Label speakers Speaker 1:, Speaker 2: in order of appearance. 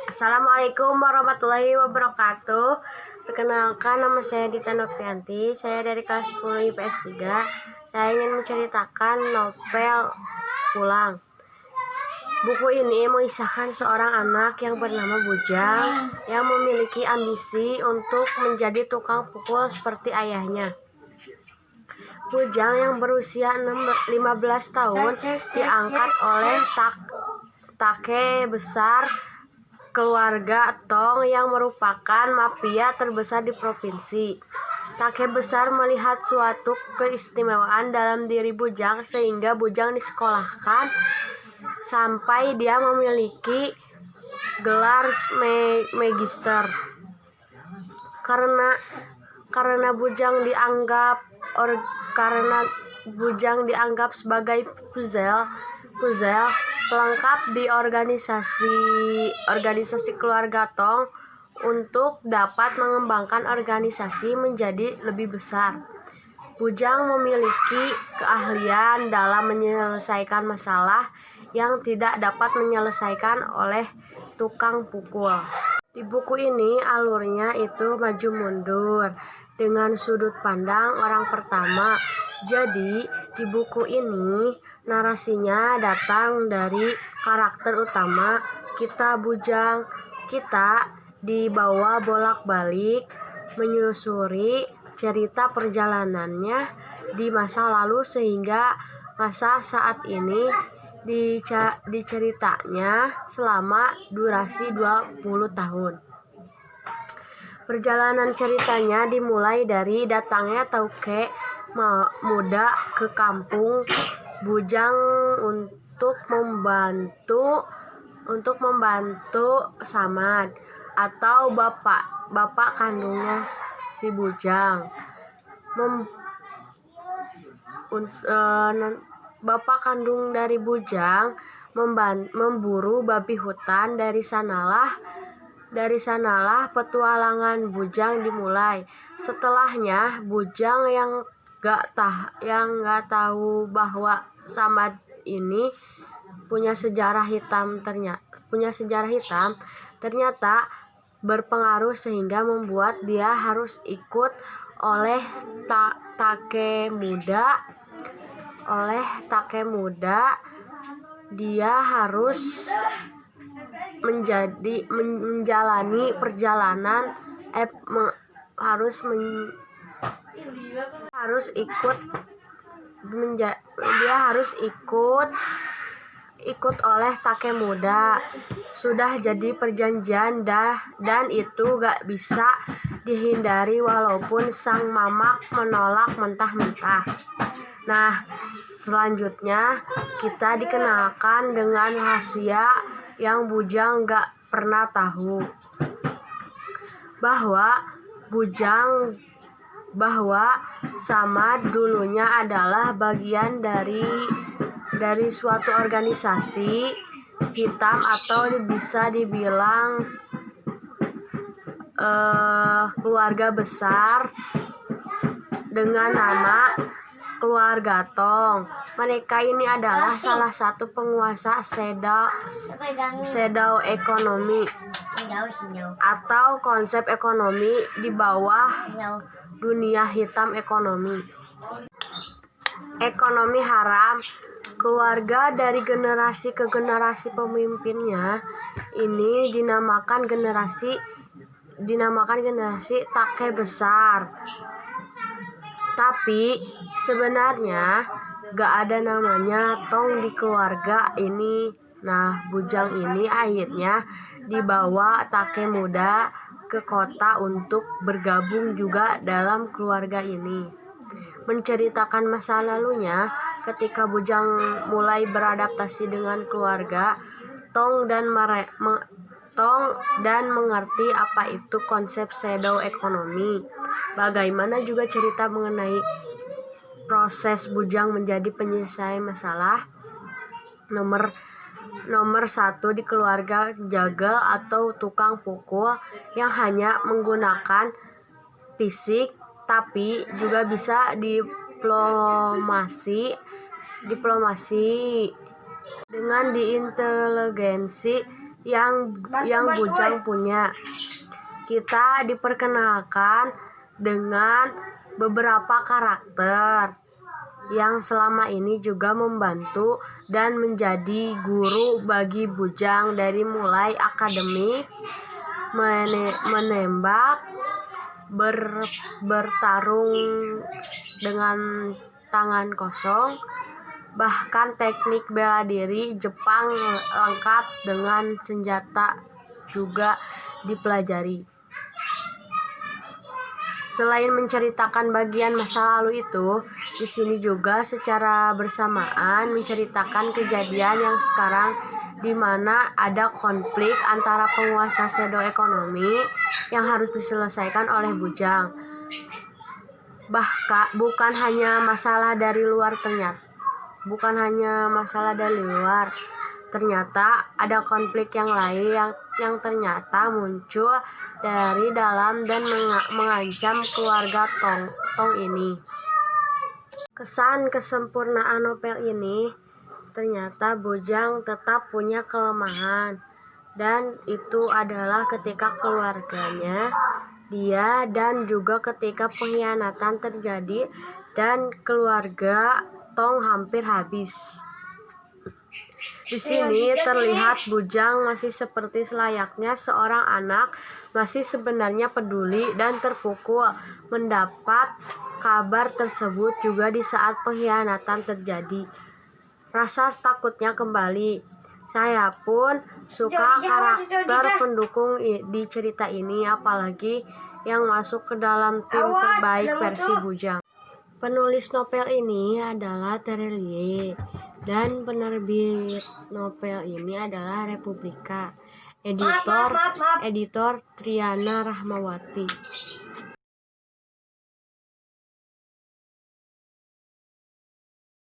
Speaker 1: Assalamualaikum warahmatullahi wabarakatuh. Perkenalkan, nama saya Dita Novianti. Saya dari kelas 10 IPS 3. Saya ingin menceritakan novel Pulang. Buku ini mengisahkan seorang anak yang bernama Bujang yang memiliki ambisi untuk menjadi tukang pukul seperti ayahnya. Bujang yang berusia 15 tahun diangkat oleh Take besar keluarga Tong yang merupakan mafia terbesar di provinsi. Take besar melihat suatu keistimewaan dalam diri Bujang sehingga Bujang disekolahkan sampai dia memiliki gelar magister. Karena Bujang dianggap sebagai puzzle pelengkap di organisasi keluarga Tong untuk dapat mengembangkan organisasi menjadi lebih besar. Bujang memiliki keahlian dalam menyelesaikan masalah yang tidak dapat menyelesaikan oleh tukang pukul. Di buku ini alurnya itu maju mundur dengan sudut pandang orang pertama. Jadi di buku ini narasinya datang dari karakter utama kita Bujang. Kita dibawa bolak-balik menyusuri cerita perjalanannya di masa lalu sehingga masa saat ini diceritanya selama durasi 20 tahun. Perjalanan ceritanya dimulai dari datangnya Take muda ke kampung Bujang untuk membantu Samad atau bapak kandungnya si Bujang. Bapak kandung dari Bujang memburu babi hutan. Dari sanalah petualangan Bujang dimulai. Setelahnya Bujang yang gak tahu bahwa Samad ini punya sejarah hitam ternyata berpengaruh sehingga membuat dia harus ikut oleh Take muda. Dia harus menjalani perjalanan ikut oleh Take muda. Sudah jadi perjanjian dan itu gak bisa dihindari walaupun sang mamak menolak mentah-mentah. Nah, selanjutnya kita dikenalkan dengan rahasia yang Bujang gak pernah tahu, bahwa Samad dulunya adalah bagian dari suatu organisasi hitam atau bisa dibilang keluarga besar dengan nama keluarga Tong. Mereka ini adalah salah satu penguasa shadow ekonomi atau konsep ekonomi di bawah dunia hitam ekonomi haram. Keluarga dari generasi ke generasi pemimpinnya ini dinamakan generasi Take besar. Tapi sebenarnya gak ada namanya Tong di keluarga ini. Nah, Bujang ini akhirnya dibawa Take muda ke kota untuk bergabung juga dalam keluarga ini. Menceritakan masa lalunya ketika Bujang mulai beradaptasi dengan keluarga Tong dan mengerti apa itu konsep shadow ekonomi. Bagaimana juga cerita mengenai proses Bujang menjadi penyelesai masalah nomor 1 di keluarga jagal atau tukang pukul yang hanya menggunakan fisik tapi juga bisa diplomasi dengan diinteligensi yang Bujang punya. Kita diperkenalkan dengan beberapa karakter yang selama ini juga membantu dan menjadi guru bagi Bujang, dari mulai akademi, menembak, bertarung dengan tangan kosong, bahkan teknik bela diri Jepang lengkap dengan senjata juga dipelajari. Selain menceritakan bagian masa lalu itu, di sini juga secara bersamaan menceritakan kejadian yang sekarang, di mana ada konflik antara penguasa Sedo ekonomi yang harus diselesaikan oleh Bujang. Bahkan bukan hanya masalah dari luar, ternyata ada konflik yang lain yang ternyata muncul dari dalam dan mengancam keluarga Tong ini. Kesan kesempurnaan novel ini, ternyata Bujang tetap punya kelemahan, dan itu adalah ketika keluarganya dia, dan juga ketika pengkhianatan terjadi dan keluarga Tong hampir habis. Di sini terlihat Bujang masih seperti selayaknya seorang anak, masih sebenarnya peduli dan terpukul mendapat kabar tersebut juga di saat pengkhianatan terjadi. Rasa takutnya kembali. Saya pun suka karakter pendukung di cerita ini, apalagi yang masuk ke dalam tim terbaik versi Bujang. Penulis novel ini adalah Terelie, dan penerbit novel ini adalah Republika. Editor Triana Rahmawati.